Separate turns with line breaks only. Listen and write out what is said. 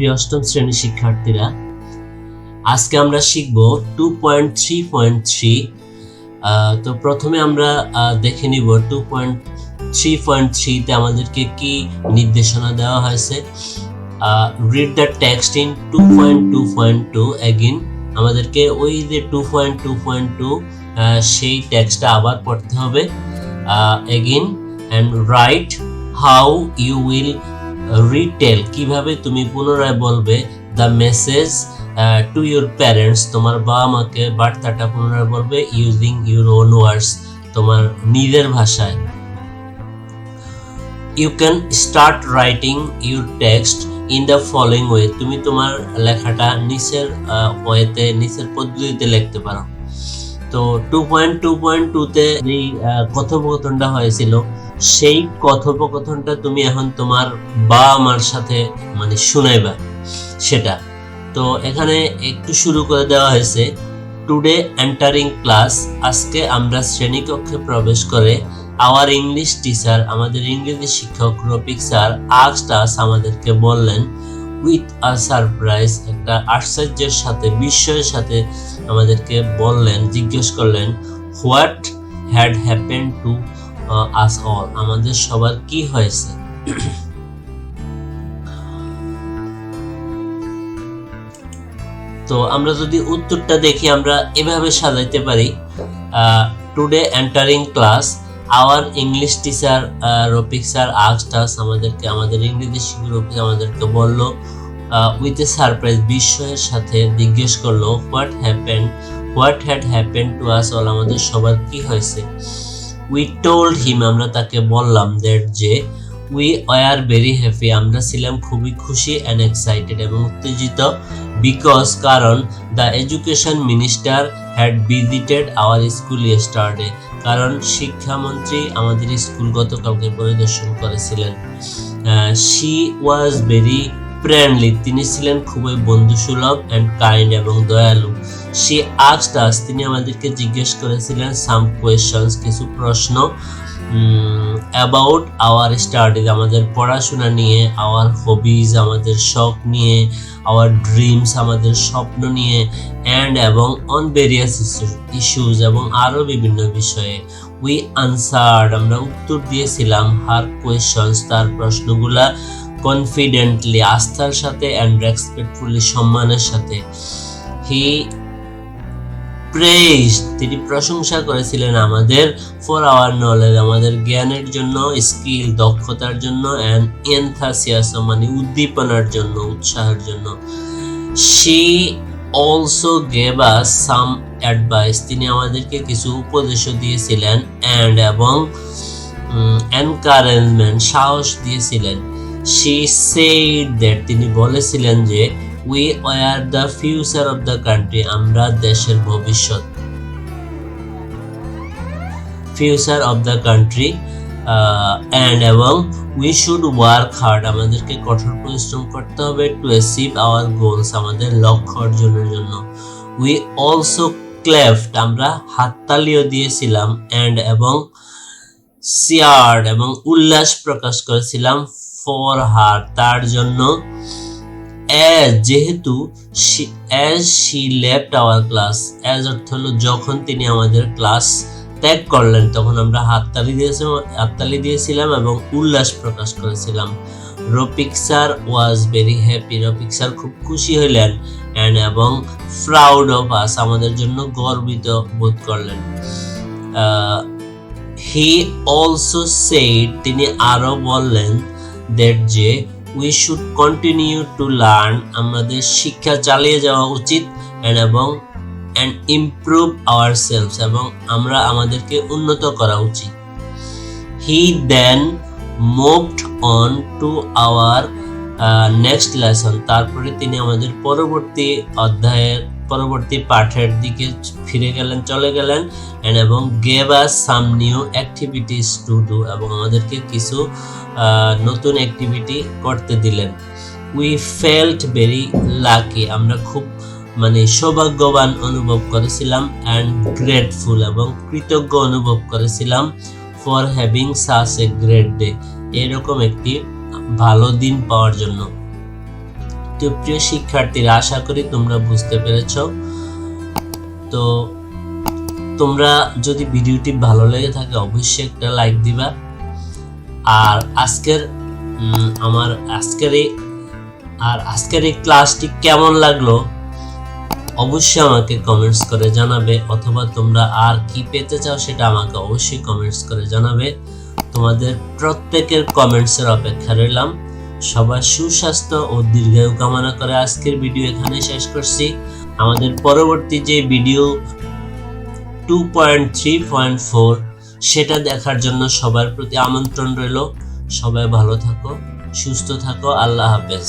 প্রিয় অষ্টম শ্রেণীর শিক্ষার্থীরা, আজকে আমরা শিখব 2.3.3। তো প্রথমে আমরা দেখে নিব 2.3.3 তে আমাদেরকে কি নির্দেশনা দেওয়া হয়েছে। Read the text in 2.2.2 again. আমাদেরকে ওই যে 2.2.2 সেই টেক্সটটা আবার পড়তে হবে again, and write how you will retell, কিভাবে তুমি পুনরায় বলবে the message to your parents, তোমার বাবা মাকে বার্তাটা পুনরায় বলবে ইউজিং ইউর ওন ওয়ার্ডস, তোমার নিজের ভাষায়। You can start writing your text in the following way, তুমি তোমার লেখাটা নিচের ওয়েতে, নিচের পদ্ধতিতে লিখতে পারো। তো 2.2.2 তে যেই কথোপকথনটা হয়েছিল, সেই কথোপকথনটা তুমি এখন তোমার বাবা মার সাথে মানে শুনাইবা সেটা। তো এখানে একটু শুরু করে দেওয়া হয়েছে, টুডে এন্টারিং ক্লাস, আজকে আমরা শ্রেণীকক্ষে প্রবেশ করে আওয়ার ইংলিশ টিচার, আমাদের ইংরেজি শিক্ষক রফিক স্যার আস্কড আস, আমাদেরকে বললেন, উইথ আ সারপ্রাইজ, একটা আশ্চর্যের সাথে, বিস্ময়ের সাথে আমাদেরকে বললেন, জিজ্ঞেস করলেন, what had happened to us all, আমাদের সবার কি হয়েছে। তো আমরা যদি উত্তরটা দেখি, আমরা এভাবে সাজাইতে পারি, today entering class our English teacher Rafiq sir asked us, আমাদেরকে, আমাদের ইংরেজি শিক্ষক রফিক আমাদেরকে বলল, উইথ এ সারপ্রাইজ, বিস্ময়ের সাথে জিজ্ঞেস করলো, what had happened to us all, আমাদের সবার কি হয়েছে। উই টোল্ড হিম, আমরা তাকে বললাম, দ্যাট যে উই ওয়ার ভেরি হ্যাপি, আমরা ছিলাম খুবই খুশি অ্যান্ড এক্সাইটেড এবং উত্তেজিত, বিকজ, কারণ, the education minister had visited our school yesterday, কারণ শিক্ষামন্ত্রী আমাদের স্কুল গতকালকে পরিদর্শন করেছিলেন। শি ওয়াজ ভেরি ফ্রেন্ডলি, তিনি ছিলেন খুবই বন্ধুসুলভ, অ্যান্ড কাইন্ড এবং দয়ালু। শি আস্কড আস, তিনি আমাদেরকে জিজ্ঞেস করেছিলেন, সাম কোয়েশ্চনস, কিছু প্রশ্ন, অ্যাবাউট আওয়ার স্টাডিজ, আমাদের পড়াশোনা নিয়ে, আওয়ার হবিজ, আমাদের শখ নিয়ে, আওয়ার ড্রিমস, আমাদের স্বপ্ন নিয়ে, অ্যান্ড এবং অন ভেরিয়াস ইস্যুজ, এবং আরও বিভিন্ন বিষয়ে। উই আনসার্ড, আমরা উত্তর দিয়েছিলাম, হার কোয়েশ্চনস, তার প্রশ্নগুলা, কনফিডেন্টলি, আস্থার সাথে, অ্যান্ড রেসপেক্টফুলি, সম্মানের সাথে। হি প্রেইজড, তিনি প্রশংসা করেছিলেন আমাদের, ফর আওয়ার নলেজ, আমাদের জ্ঞানের জন্য, স্কিল, দক্ষতার জন্য, অ্যান্ড এনথাসিয়াজম, মানে উদ্দীপনার জন্য, উৎসাহের জন্য। She also gave us some advice, তিনি আমাদেরকে কিছু উপদেশও দিয়েছিলেন, অ্যান্ড এবং এনকারেজমেন্ট, সাহস দিয়েছিলেন। শি সেড দ্যাট, তিনি বলেছিলেন যে, we were the future of the country, আমরা দেশের ভবিষ্যৎ, future of the country, and এবং উই শুড ওয়ার্ক হার্ড, আমাদেরকে কঠোর পরিশ্রম করতে হবে, টু অ্যাচিভ আওয়ার গোলস, আমাদের লক্ষ্য অর্জনের জন্য। উই অলসো ক্ল্যাপড, আমরা হাততালিও দিয়েছিলাম, অ্যান্ড এবং চিয়ার্ড, এবং উল্লাস প্রকাশ করেছিলাম, ফর হার, তার জন্য। যেহেতু as she left our class, as অর্থ হলো যখন তিনি আমাদের ক্লাস ত্যাগ করলেন, তখন আমরা হাততালি দিয়েছিলাম এবং উল্লাস প্রকাশ করেছিলাম। Rafiq sir was very happy, Rafiq sir খুব খুশি হইলেন, অ্যান্ড এবং প্রাউড অফ আস, আমাদের জন্য গর্বিত বোধ করলেন। হি অলসো সেড, তিনি আরো বললেন, দ্যাট যে we should continue to learn, আমাদের শিক্ষা চালিয়ে যাওয়া উচিত, অ্যান্ড ইমপ্রুভ আওয়ার সেলফস, এবং আমরা আমাদেরকে উন্নত করা উচিত। He then moved on to our next lesson, তারপরে তিনি আমাদের পরবর্তী অধ্যায়ের, পরবর্তী পাঠের দিকে চলে গেলেন, এবং gave us some new activities to do, এবং আমাদেরকে কিছু নতুন অ্যাক্টিভিটি করতে দিলেন। উই ফেল্ট ভেরি লাকি, আমরা খুব মানে সৌভাগ্যবান অনুভব করেছিলাম, অ্যান্ড গ্রেটফুল, এবং কৃতজ্ঞ অনুভব করেছিলাম, for having such a great day, এরকম একটি ভালো দিন পাওয়ার জন্য। তো প্রিয় শিক্ষার্থীরা, আশা করি তোমরা বুঝতে পেরেছো। তো তোমরা যদি ভিডিওটি ভালো লেগে থাকে অবশ্যই একটা লাইক দিবা। আর আজকের এই ক্লাসটি কেমন লাগলো অবশ্যই আমাকে কমেন্টস করে জানাবে, অথবা তোমরা আর কি পেতে চাও সেটা আমাকে অবশ্যই কমেন্টস করে জানাবে। তোমাদের প্রত্যেকের কমেন্টসের অপেক্ষা রইলাম। সবার সুস্বাস্থ্য ও দীর্ঘায়ু কামনা করে আজকের ভিডিও এখানে শেষ করছি। আমাদের পরবর্তী যে ভিডিও 2.3.4 সেটা দেখার জন্য সবার প্রতি আমন্ত্রণ রইল। সবাই ভালো থাকো, সুস্থ থাকো। আল্লাহ হাফেজ।